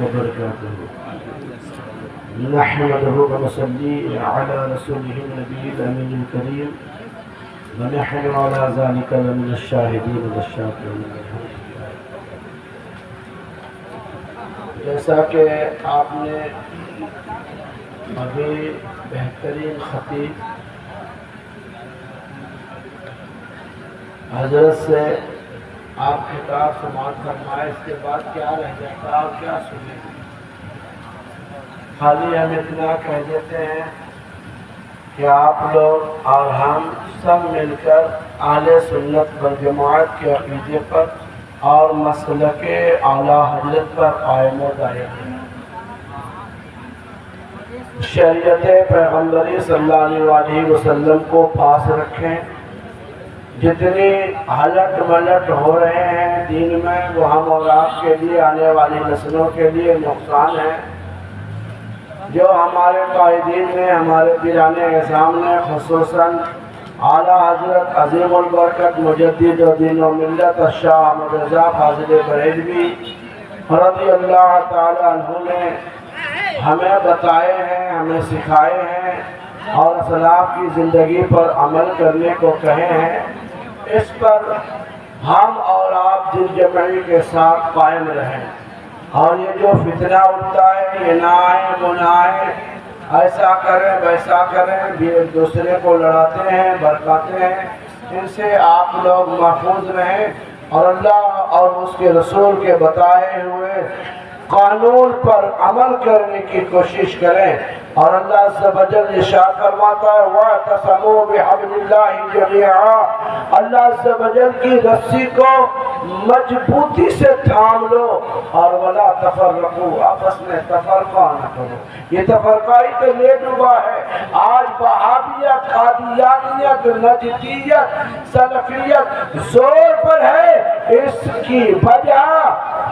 وبركاته نحمده ونصلي على رسوله النبي الأمين الكريم ونحن على ذلك لمن الشاهدين والشاكرين. جیسا کہ آپ نے ابھی بہترین خطیب حضرت سے آپ خطاب سماعت فرمائے، اس کے بعد کیا رہ جاتا آپ کیا سنیں؟ خالی ہم اتنا کہہ دیتے ہیں کہ آپ لوگ اور ہم سب مل کر اہل سنت والجماعت کے عقیدے پر اور مسلک اعلیٰ حضرت پر قائم و دائم ہیں، شریعت پیغمبری صلی اللہ علیہ وسلم کو پاس رکھیں. جتنی ہلٹ ملٹ ہو رہے ہیں دین میں وہ ہم اور آپ کے لیے آنے والی نسلوں کے لیے نقصان ہے. جو ہمارے قائدین نے، ہمارے پیران اعظام نے، خصوصاً اعلیٰ حضرت عظیم البرکت مجدد و دین و ملت الشاہ احمد رضا فاضل بریلوی رضی اللہ تعالی عنہ نے ہمیں بتائے ہیں، ہمیں سکھائے ہیں اور اسلاف کی زندگی پر عمل کرنے کو کہے ہیں، اس پر ہم اور آپ دل جمعی کے ساتھ قائم رہیں. اور یہ جو فتنہ اٹھتا ہے، یہ نہ آئے وہ نہ آئے، ایسا کریں ویسا کریں، بھی ایک دوسرے کو لڑاتے ہیں بھڑکاتے ہیں، ان سے آپ لوگ محفوظ رہیں اور اللہ اور اس کے رسول کے بتائے ہوئے قانون پر عمل کرنے کی کوشش کریں. اور اللہ عز و جل ارشاد فرماتا ہے وَاعْتَصِمُوا بِحَبْلِ اللَّهِ جَمِيعًا، اللہ عز و جل کی رسی کو مضبوطی سے تھام لو اور وَلَا تَفَرَّقُوا، آپس میں تفرقہ نہ کرو. یہ تفرقائی تو یہ ڈوبا ہے. آج وہابیت، قادیانیت، نجدیت، سلفیت زور پر ہے. اس کی وجہ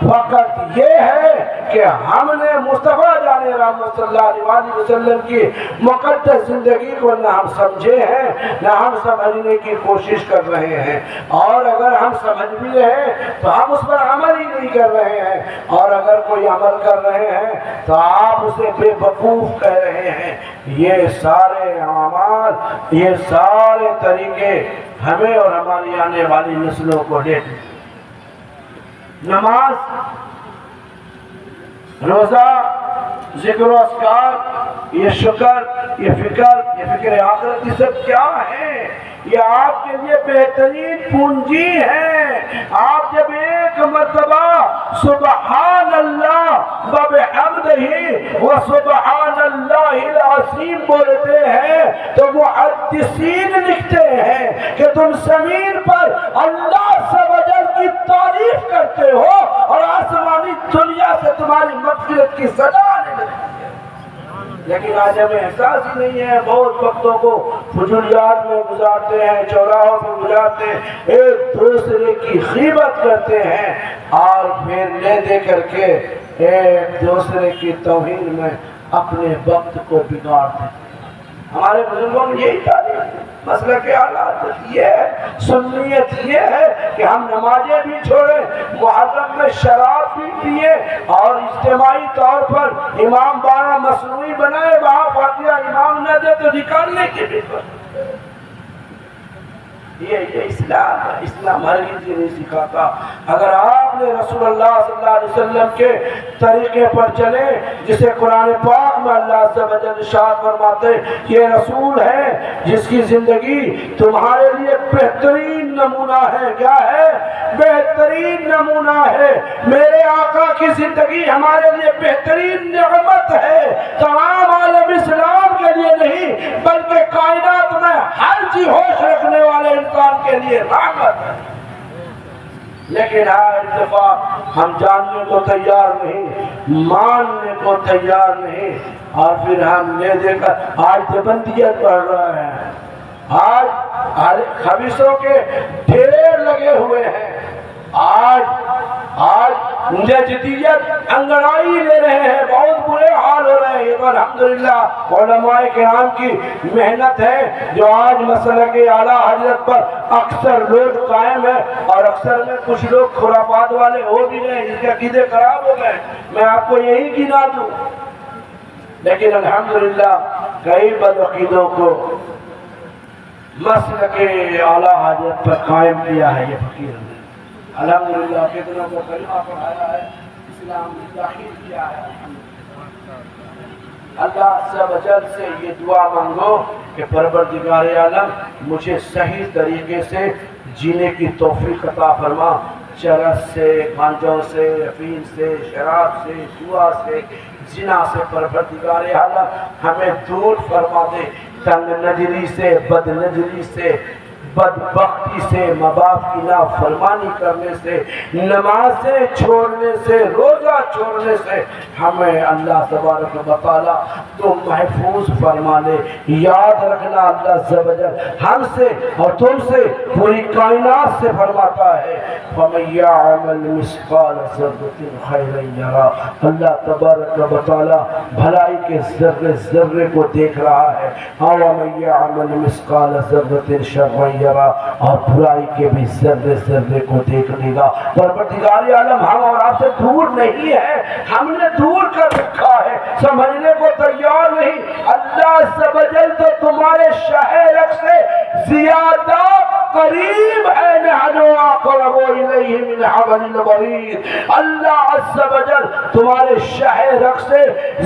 فقط یہ ہے کہ ہم نے مصطفیٰ جان رحمت صلی اللہ علیہ وسلم کی مقدس زندگی کو نہ ہم سمجھے ہیں نہ ہم سمجھنے کی کوشش کر رہے ہیں. اور اگر ہم سمجھ بھی رہے ہیں تو ہم اس پر عمل ہی نہیں کر رہے ہیں، اور اگر کوئی عمل کر رہے ہیں تو آپ اسے بے وقوف کہہ رہے ہیں. یہ سارے اعمال، یہ سارے طریقے ہمیں اور ہماری آنے والی نسلوں کو دے دیں. نماز، روزہ، ذکر و اذکار، یہ شکر، یہ فکر آخرت، یہ سب کیا ہے؟ یہ آپ کے لیے بہترین پونجی ہے. آپ جب ایک مرتبہ سبحان اللہ وبحمدہ وسبحان اللہ العظیم بولتے ہیں تو محدثین لکھتے ہیں کہ تم زمین پر اللہ عز و جل کی تعریف کرتے ہو اور آسمانی دنیا سے تمہاری مغفرت کی صدا آنے لگتی ہے. لیکن آج ہمیں احساس ہی نہیں ہے. بہت وقتوں کو فضولیات میں گزارتے ہیں، چوراہوں میں گزارتے ہیں، ایک دوسرے کی غیبت کرتے ہیں اور پھر لے دے کر کے ایک دوسرے کی توہین میں اپنے وقت کو بگاڑتے ہیں. ہمارے بزرگوں میں یہی تعلیم ہے. مسئلہ کے حالات یہ ہے، سنیت یہ ہے کہ ہم نمازیں بھی چھوڑیں، محرم میں شراب بھی پیے اور اجتماعی طور پر امام باڑہ مصنوعی بنائے، وہاں فاتحہ امام نہ دے تو نکالنے کی بھی بات. یہ اسلام ہے. اسلام ہرگز یہ نہیں سکھاتا. اگر آپ نے رسول اللہ صلی اللہ علیہ وسلم کے طریقے پر چلے، جسے قرآن پاک میں اللہ عز و جل ارشاد فرماتے یہ رسول ہے جس کی زندگی تمہارے لیے بہترین نمونہ ہے. کیا ہے؟ بہترین نمونہ ہے. میرے آقا کی زندگی ہمارے لیے بہترین نعمت ہے. تمام عالم اسلام کے لیے نہیں بلکہ کائنات میں ہر جی ہوش رکھنے والے انسان کے لیے رحمت ہے. لیکن ہر دفعہ ہم جاننے کو تیار نہیں، ماننے کو تیار نہیں، اور پھر ہم لے دے کر آج دیوبندیت بڑھ رہا ہے. آج خبیثوں کے ڈھیر لگے ہوئے ہیں. آج نجدیت انگڑائی لے رہے ہیں. بہت برے حال ہو رہے ہیں. یہ تو تو الحمدللہ علماء کرام کی محنت ہے جو آج مسلک اعلیٰ حضرت پر اکثر لوگ قائم ہیں، اور اکثر میں کچھ لوگ خرافات والے ہو بھی گئے جن کے عقیدے خراب ہو گئے، میں آپ کو یہی گنا دوں، لیکن الحمدللہ کئی بدعقیدوں کو مسلک اعلیٰ حضرت پر قائم کیا ہے یہ فقیر نے، الحمدللہ کتنوں کو کلمہ پڑھایا ہے، اسلام میں داخل کیا ہے۔ اللہ عز و جل سے یہ دعا مانگو کہ پروردگار عالم مجھے صحیح طریقے سے جینے کی توفیق عطا فرما، چرس سے، گانجوں سے، افیم سے، شراب سے، جوا سے، زنا سے پروردگار عالم ہمیں دور فرما دے، تنگ نظری سے، بد نظری سے، بدبختی سے، ماں باپ کی نافرمانی کرنے سے، نمازیں چھوڑنے سے، روزہ چھوڑنے سے ہمیں اللہ تبارک و تعالیٰ تو محفوظ فرما لے۔ یاد رکھنا اللہ عز و جل ہم سے اور تم سے پوری کائنات سے فرماتا ہے وَمَن يَعْمَلْ مِثْقَالَ ذَرَّةٍ خَيْرًا يَرَهُ، اللہ تبارک و تعالیٰ بھلائی کے ذرے ذرے کو دیکھ رہا ہے، وَمَن يَعْمَلْ مِثْقَالَ ذَرَّةٍ شَرًّا يَرَهُ، اور برائی کے بھی ذرے ذرے کو دیکھ لے گا۔ پروردگار عالم ہم اور آپ سے دور نہیں ہے، ہم نے دور کر رکھا ہے، سمجھنے کو تیار نہیں۔ اللہ عز و جل تو تمہارے شہر سے زیادہ قریب ہے، نحن اقرب الیہ من حبل الورید، اللہ عز و جل تمہارے شہر سے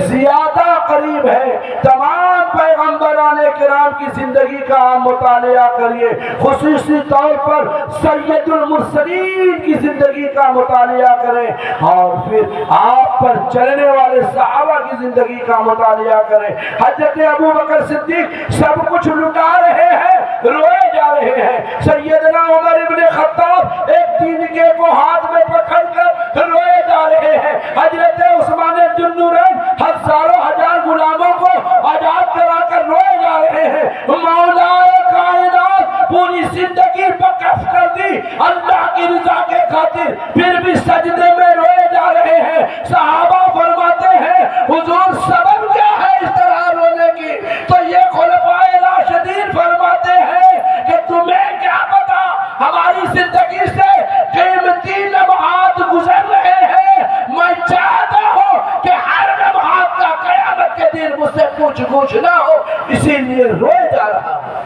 زیادہ قریب ہے۔ تمام پیغمبران کرام کی زندگی کا آپ مطالعہ کریے، خصوصی طور پر سید المرسلین کی زندگی کا مطالعہ کریں، اور پھر آپ پر چلنے والے صحابہ کی زندگی کا مطالعہ کریں۔ حضرت ابو بکر صدیق سب کچھ لٹا رہے ہیں، روئے جا رہے ہیں، سیدنا عمر ابن خطاب ایک تینکے کو ہاتھ میں پکڑ کر روئے جا رہے ہیں، حضرت عثمان ذو النورین ہزاروں ہزار غلاموں کو آزاد کرا کر روئے جا رہے ہیں، مولا کائنات پوری زندگی وقف کر دی اللہ کی رضا کے خاطر، پھر بھی سجدے میں روئے جا رہے ہیں۔ صحابہ فرماتے ہیں حضور سبب کیا ہے اس طرح رونے کی؟ تو یہ خلفائے راشدین فرماتے ہیں کہ تمہیں کیا پتا، ہماری زندگی سے قیمتی لمحات گزر رہے ہیں، میں چاہتا ہوں کہ ہر لمحات کا قیامت کے دن مجھ سے پوچھ گچھ نہ ہو، اسی لیے روئے جا رہا ہوں،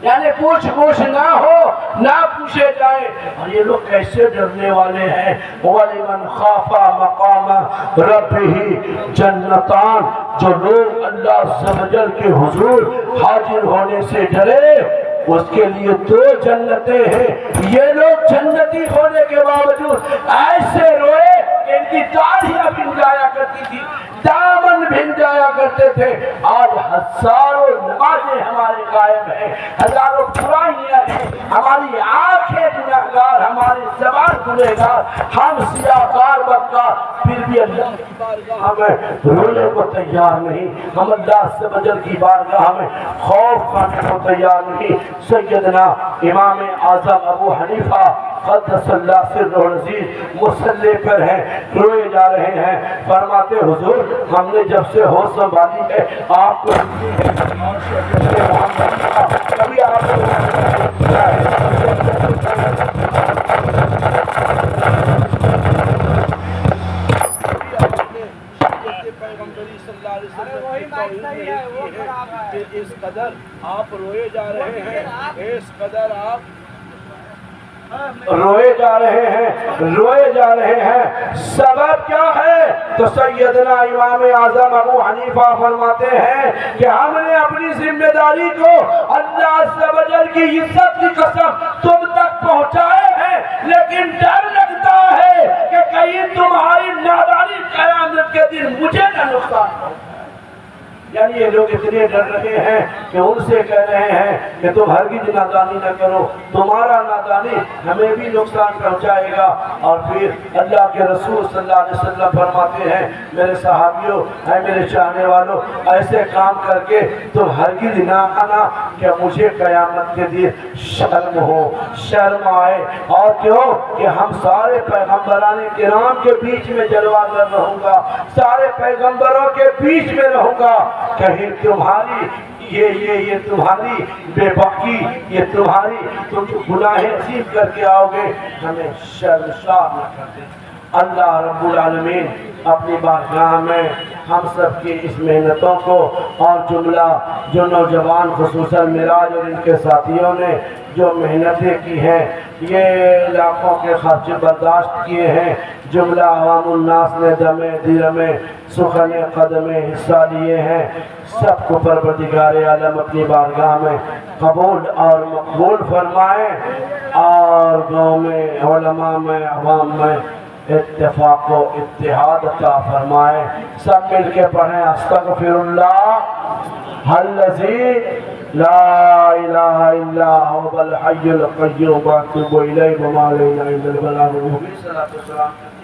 یعنی پوچھ گچھ نہ ہو، نہ پوچھے جائیں۔ اور یہ لوگ کیسے ڈرنے والے ہیں، وَلِمَنْ خَافَ مَقَامَ رَبِّهِ جَنَّتَانِ، جو لوگ اللہ عز و جل کے حضور حاضر ہونے سے ڈرے اس کے لیے دو جنتیں ہیں۔ یہ لوگ جنتی ہونے کے باوجود ایسے روئے کہ ان کی داڑھیاں بھن جایا کرتی تھی، دامن بھن جایا کرتے تھے۔ آج ہزاروں نمازیں ہمارے قائم ہیں، ہزاروں برائیاں ہیں، ہماری آنکھیں گنہگار، ہماری زبان گنہگار، ہم سیاہکار بدکار، پھر بھی اللہ کی بارگاہ میں رونے کو تیار نہیں، ہم اللہ سے بدل کی بارگاہ میں خوف کھانے کو تیار نہیں۔ سیدنا امام اعظم ابو حنیفہ قدس اللہ سرہ العزیز مصلی پر ہیں، روئے جا رہے ہیں، فرماتے حضور ہم نے جب سے ہوش سنبھالی ہے آپ کو کبھی آپ اس قدر آپ روئے جا رہے ہیں، اس قدر آپ روئے جا رہے ہیں، روئے جا رہے ہیں، سبب کیا ہے؟ تو سیدنا امام اعظم ابو حنیفہ فرماتے ہیں کہ ہم نے اپنی ذمہ داری کو اللہ عز و جل کی عزت کی قسم تم تک پہنچائے ہیں، لیکن ڈر لگتا ہے کہ کہیں تمہاری نادانی قیامت کے دن مجھے نہ نقصان ہو۔ یعنی یہ لوگ اتنے ڈر رہے ہیں کہ ان سے کہہ رہے ہیں کہ تم ہرگز نادانی نہ کرو، تمہارا نادانی ہمیں بھی نقصان پہنچائے گا۔ اور پھر اللہ کے رسول صلی اللہ علیہ وسلم فرماتے ہیں میرے صحابیوں، اے میرے چاہنے والوں، ایسے کام کر کے تم ہرگز نہ آنا کہ مجھے قیامت کے دن شرم ہو، شرم آئے۔ اور کیوں کہ ہم سارے پیغمبران کرام کے بیچ میں جلوہ گر رہوں گا، سارے پیغمبروں کے بیچ میں رہوں گا، کہیں تمہاری یہ تمہاری بے باکی، یہ تمہاری تم جو گناہیں عظیم کر کے آؤ گے ہمیں شرمسار نہ کر دے۔ اللہ رب العالمین اپنی بارگاہ میں ہم سب کی اس محنتوں کو اور جملہ جو نوجوان خصوصاً معراج اور ان کے ساتھیوں نے جو محنتیں کی ہیں، یہ لاکھوں کے خرچ برداشت کیے ہیں، جملہ عوام الناس نے دمے دیرمے سخن قدم حصہ لیے ہیں، سب کو پروردگار عالم اپنی بارگاہ میں قبول اور مقبول فرمائیں، اور گاؤں میں، علماء میں، عوام میں اتفاق و اتحاد عطا فرمائیں۔ سب مل کے پڑھیں استغفر اللہ الذی لا الہ الا هو الحی القیوم واتوب الیہ وما علینا الا البلاغ المبین۔